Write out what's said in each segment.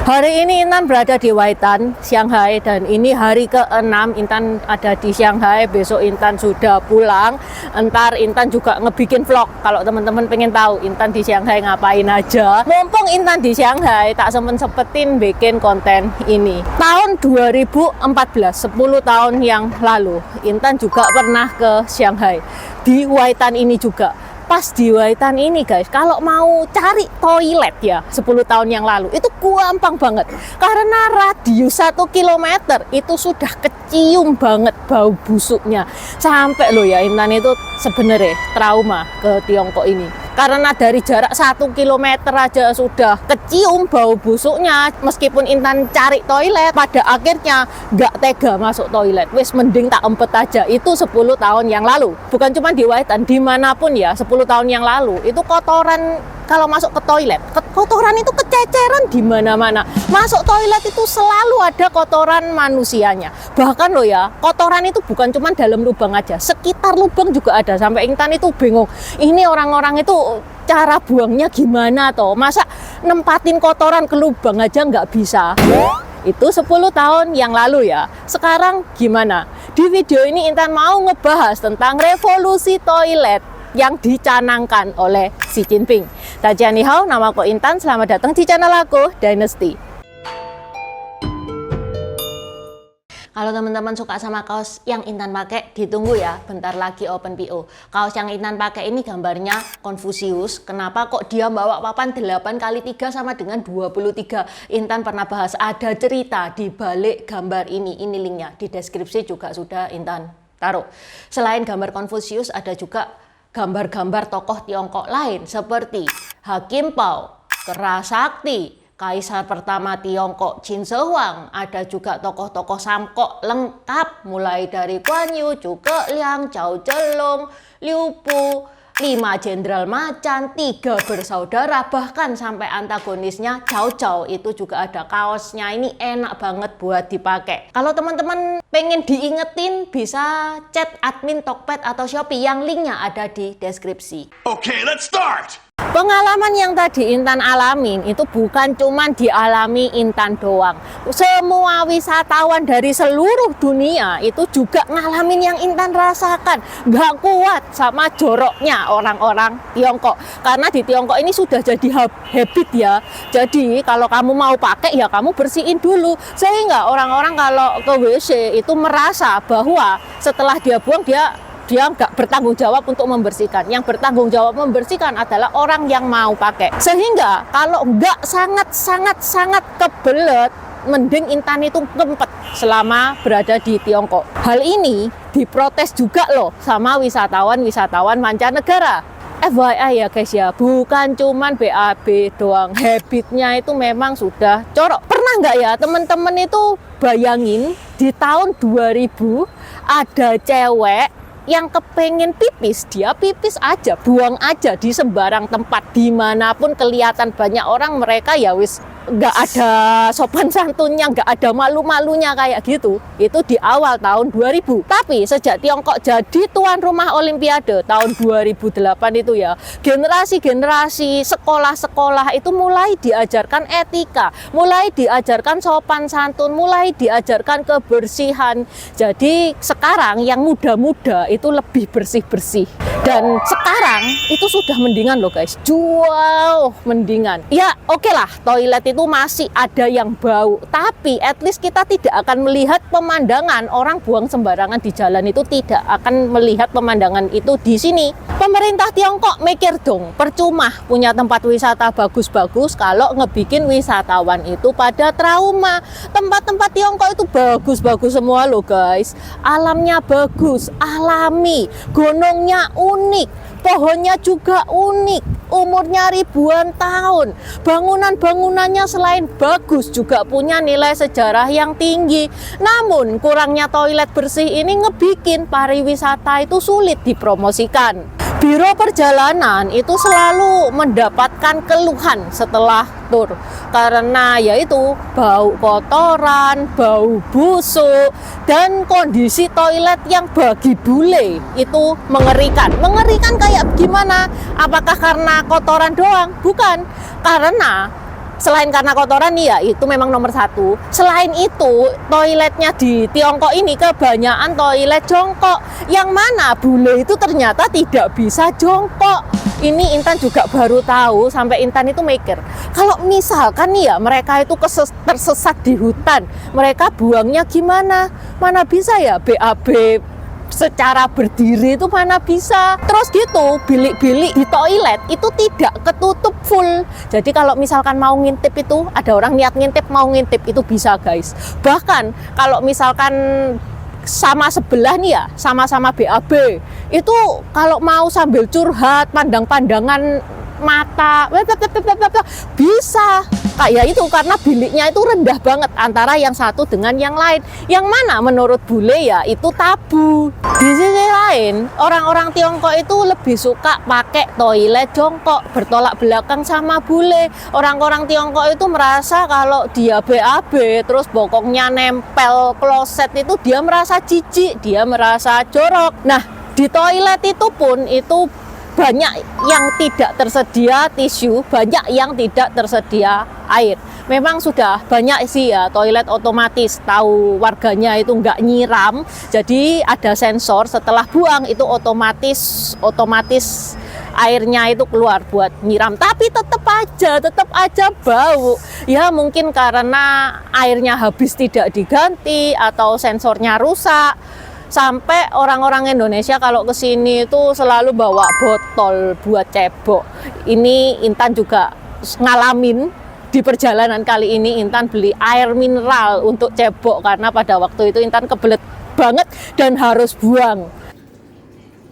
Hari ini Intan berada di Waitan, Shanghai, dan ini hari ke-6 Intan ada di Shanghai. Besok Intan sudah pulang. Entar Intan juga ngebikin vlog. Kalau teman-teman pengen tahu Intan di Shanghai ngapain aja. Mumpung Intan di Shanghai, tak sempetin bikin konten ini. Tahun 2014, 10 tahun yang lalu, Intan juga pernah ke Shanghai. Di Waitan ini juga. Pas di Waitan ini guys, kalau mau cari toilet ya 10 tahun yang lalu itu gampang banget, karena radius 1 km itu sudah kecium banget bau busuknya. Sampai loh ya, Intan itu sebenarnya trauma ke Tiongkok ini, karena dari jarak 1 km aja sudah kecium bau busuknya. Meskipun Intan cari toilet, pada akhirnya nggak tega masuk toilet, wis mending tak empet aja. Itu 10 tahun yang lalu, bukan cuma di Waitan, dimanapun ya 10 tahun yang lalu itu kotoran. Kalau masuk ke toilet, kotoran itu kececeran di mana-mana. Masuk toilet itu selalu ada kotoran manusianya. Bahkan loh ya, kotoran itu bukan cuma dalam lubang aja, sekitar lubang juga ada. Sampai Intan itu bingung, ini orang-orang itu cara buangnya gimana toh? Masa nempatin kotoran ke lubang aja nggak bisa? Itu 10 tahun yang lalu ya. Sekarang gimana? Di video ini Intan mau ngebahas tentang revolusi toilet yang dicanangkan oleh Xi Jinping. Dajian ni hao, nama aku Intan, selamat datang di channel aku, Dynasty. Kalau teman-teman suka sama kaos yang Intan pakai, ditunggu ya, bentar lagi open PO. Kaos yang Intan pakai ini gambarnya Confucius. Kenapa kok dia bawa papan 8 kali 3 sama dengan 23? Intan pernah bahas, ada cerita di balik gambar ini. Ini linknya di deskripsi juga sudah Intan taruh. Selain gambar Confucius, ada juga gambar-gambar tokoh Tiongkok lain seperti Hakim Pao, Kera Sakti, Kaisar pertama Tiongkok Qin Shi Huang. Ada juga tokoh-tokoh Samkok lengkap, mulai dari Guan Yu, Zhuge Liang, Zhao Zhelong, Liu Bu, 5 jenderal macan, 3 bersaudara, bahkan sampai antagonisnya Cao Cao itu juga ada kaosnya. Ini enak banget buat dipakai. Kalau teman-teman pengen diingetin, bisa chat admin Tokped atau Shopee yang linknya ada di deskripsi. Okay, let's start! Pengalaman yang tadi Intan alamin itu bukan cuma dialami Intan doang. Semua wisatawan dari seluruh dunia itu juga ngalamin yang Intan rasakan. Gak kuat sama joroknya orang-orang Tiongkok. Karena di Tiongkok ini sudah jadi habit ya. Jadi kalau kamu mau pakai ya kamu bersihin dulu. Sehingga orang-orang kalau ke WC itu merasa bahwa setelah dia buang dia nggak bertanggung jawab untuk membersihkan. Yang bertanggung jawab membersihkan adalah orang yang mau pakai. Sehingga kalau nggak sangat kebelet, mending Intan itu ngempet selama berada di Tiongkok. Hal ini diprotes juga loh sama wisatawan mancanegara. FYI ya guys ya, bukan cuman BAB doang, habitnya itu memang sudah corok. Pernah nggak ya teman-teman itu bayangin di tahun 2000 ada cewek yang kepengen pipis, dia pipis aja, buang aja di sembarang tempat, dimanapun kelihatan banyak orang, mereka ya wis nggak ada sopan santunnya, nggak ada malu-malunya kayak gitu. Itu di awal tahun 2000. Tapi sejak Tiongkok jadi tuan rumah Olimpiade tahun 2008 itu ya, generasi-generasi sekolah-sekolah itu mulai diajarkan etika, mulai diajarkan sopan santun, mulai diajarkan kebersihan. Jadi sekarang yang muda-muda itu lebih bersih-bersih. Dan sekarang itu sudah mendingan loh guys, jauh mendingan. Ya oke lah, toilet itu masih ada yang bau, tapi at least kita tidak akan melihat pemandangan orang buang sembarangan di jalan. Itu tidak akan melihat pemandangan itu di sini. Pemerintah Tiongkok mikir dong, percuma punya tempat wisata bagus-bagus kalau ngebikin wisatawan itu pada trauma. Tempat-tempat Tiongkok itu bagus-bagus semua loh guys, alamnya bagus, alami, gunungnya unik, pohonnya juga unik, umurnya ribuan tahun. Bangunan-bangunannya selain bagus juga punya nilai sejarah yang tinggi. Namun kurangnya toilet bersih ini ngebikin pariwisata itu sulit dipromosikan. Biro perjalanan itu selalu mendapatkan keluhan setelah tur, karena yaitu bau kotoran, bau busuk, dan kondisi toilet yang bagi bule itu mengerikan. Mengerikan kayak gimana? Apakah karena kotoran doang? Bukan, karena Selain karena kotoran nih ya, itu memang nomor satu. Selain itu, toiletnya di Tiongkok ini kebanyakan toilet jongkok. Yang mana bule itu ternyata tidak bisa jongkok. Ini Intan juga baru tahu, sampai Intan itu mikir, kalau misalkan nih ya mereka itu tersesat di hutan, mereka buangnya gimana? Mana bisa ya BAB secara berdiri itu mana bisa. Terus gitu, bilik-bilik di toilet itu tidak ketutup full. Jadi kalau misalkan mau ngintip itu, ada orang niat ngintip, mau ngintip itu bisa guys. Bahkan kalau misalkan sama sebelah nih ya, sama-sama BAB, itu kalau mau sambil curhat, pandang-pandangan mata, bisa. Kayak itu, karena biliknya itu rendah banget antara yang satu dengan yang lain. Yang mana menurut bule ya itu tabu. Di sisi lain, orang-orang Tiongkok itu lebih suka pakai toilet jongkok, bertolak belakang sama bule. Orang-orang Tiongkok itu merasa kalau dia BAB, terus bokongnya nempel kloset itu dia merasa jijik, dia merasa jorok. Nah, di toilet itu pun itu banyak yang tidak tersedia tisu, banyak yang tidak tersedia air. Memang sudah banyak sih ya toilet otomatis, tahu warganya itu nggak nyiram, jadi ada sensor setelah buang itu otomatis airnya itu keluar buat nyiram. Tapi tetap aja bau. Ya mungkin karena airnya habis tidak diganti atau sensornya rusak. Sampai orang-orang Indonesia kalau ke sini itu selalu bawa botol buat cebok. Ini Intan juga ngalamin di perjalanan kali ini. Intan beli air mineral untuk cebok karena pada waktu itu Intan kebelet banget dan harus buang.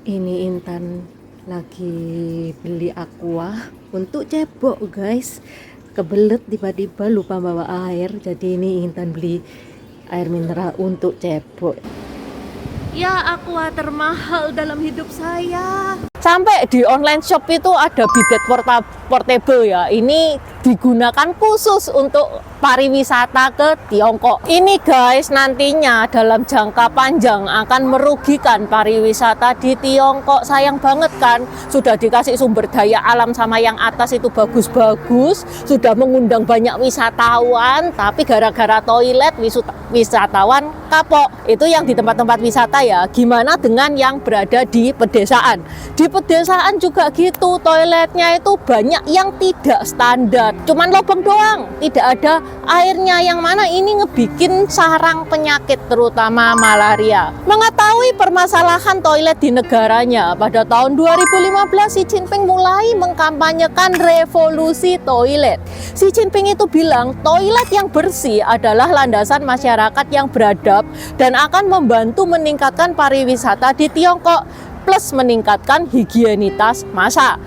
Ini Intan lagi beli aqua untuk cebok guys. Kebelet tiba-tiba lupa bawa air. Jadi ini Intan beli air mineral untuk cebok. Ya, aqua termahal dalam hidup saya. Sampai di online shop itu ada bidet portable ya. Ini digunakan khusus untuk pariwisata ke Tiongkok. Ini guys, nantinya dalam jangka panjang akan merugikan pariwisata di Tiongkok. Sayang banget kan, sudah dikasih sumber daya alam sama yang atas itu bagus-bagus, sudah mengundang banyak wisatawan, tapi gara-gara toilet wisatawan kapok. Itu yang di tempat-tempat wisata ya. Gimana dengan yang berada di pedesaan? Di pedesaan juga gitu, toiletnya itu banyak yang tidak standar, cuman lubang doang, tidak ada airnya, yang mana ini ngebikin sarang penyakit terutama malaria. Mengetahui permasalahan toilet di negaranya, pada tahun 2015 Xi Jinping mulai mengkampanyekan revolusi toilet. Xi Jinping itu bilang toilet yang bersih adalah landasan masyarakat yang beradab dan akan membantu meningkatkan pariwisata di Tiongkok, plus meningkatkan higienitas masa.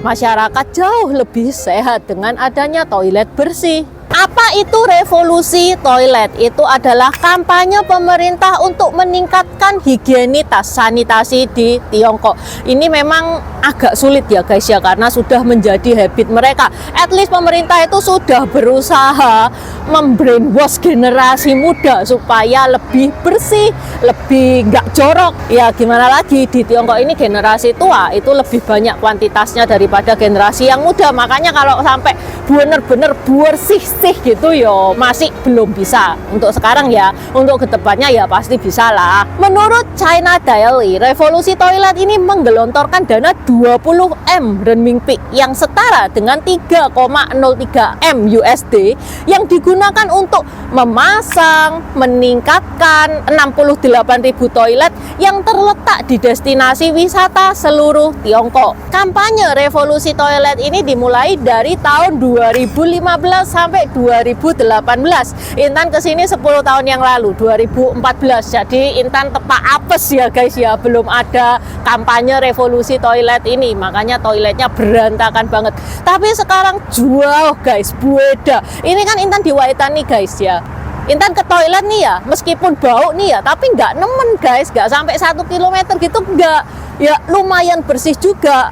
Masyarakat jauh lebih sehat dengan adanya toilet bersih. Apa itu revolusi toilet? Itu adalah kampanye pemerintah untuk meningkatkan higienitas sanitasi di Tiongkok. Ini memang agak sulit ya guys ya, karena sudah menjadi habit mereka. At least pemerintah itu sudah berusaha membrainwash generasi muda supaya lebih bersih, lebih nggak jorok. Ya gimana lagi, di Tiongkok ini generasi tua itu lebih banyak kuantitasnya daripada generasi yang muda. Makanya kalau sampai bener-bener bersih gitu yo masih belum bisa untuk sekarang ya. Untuk kedepannya ya pasti bisa lah. Menurut China Daily, revolusi toilet ini menggelontorkan dana 20 M renminbi yang setara dengan 3,03 M USD yang digunakan untuk memasang, meningkatkan 68.000 toilet yang terletak di destinasi wisata seluruh Tiongkok. Kampanye revolusi toilet ini dimulai dari tahun 2015 sampai 2018. Intan kesini 10 tahun yang lalu, 2014. Jadi Intan tepak apes ya guys ya, belum ada kampanye revolusi toilet ini. Makanya toiletnya berantakan banget. Tapi sekarang jauh guys, beda. Ini kan Intan di Waitan nih guys ya. Intan ke toilet nih ya, meskipun bau nih ya, tapi nggak nemen guys, nggak sampai 1 kilometer gitu, nggak. Ya lumayan bersih juga.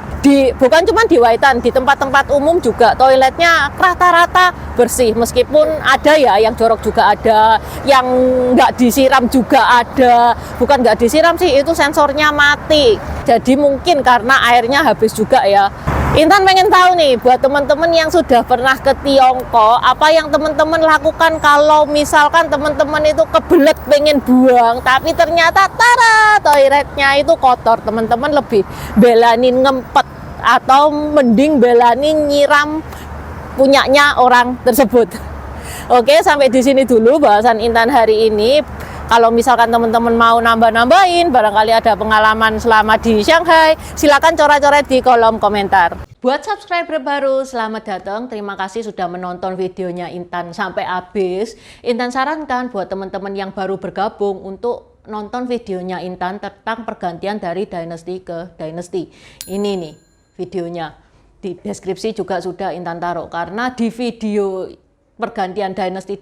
Bukan cuma di Waitan, di tempat-tempat umum juga toiletnya rata-rata bersih. Meskipun ada ya yang jorok juga ada, yang nggak disiram juga ada. Bukan nggak disiram sih, itu sensornya mati. Jadi mungkin karena airnya habis juga ya. Intan pengen tahu nih, buat teman-teman yang sudah pernah ke Tiongkok, apa yang teman-teman lakukan kalau misalkan teman-teman itu kebelet pengen buang, tapi ternyata toiletnya itu kotor, teman-teman lebih belanin ngempet atau mending belanin nyiram punyanya orang tersebut. Oke, sampai di sini dulu bahasan Intan hari ini. Kalau misalkan teman-teman mau nambah-nambahin, barangkali ada pengalaman selama di Shanghai, silakan coret-coret di kolom komentar. Buat subscriber baru, selamat datang. Terima kasih sudah menonton videonya Intan sampai habis. Intan sarankan buat teman-teman yang baru bergabung untuk nonton videonya Intan tentang pergantian dari dynasty ke dynasty. Ini nih videonya. Di deskripsi juga sudah Intan taruh, karena di video pergantian dynasty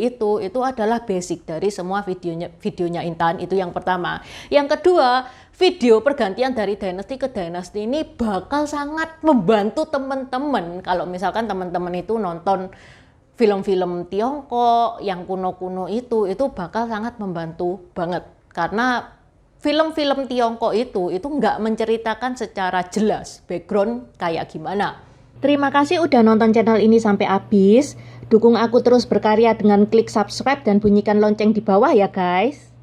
itu adalah basic dari semua videonya Intan. Itu yang pertama. Yang kedua, video pergantian dari dynasty ke dynasty ini bakal sangat membantu teman-teman kalau misalkan teman-teman itu nonton film-film Tiongkok yang kuno-kuno itu bakal sangat membantu banget, karena film-film Tiongkok itu nggak menceritakan secara jelas background kayak gimana. Terima kasih udah nonton channel ini sampai habis. Dukung aku terus berkarya dengan klik subscribe dan bunyikan lonceng di bawah ya guys.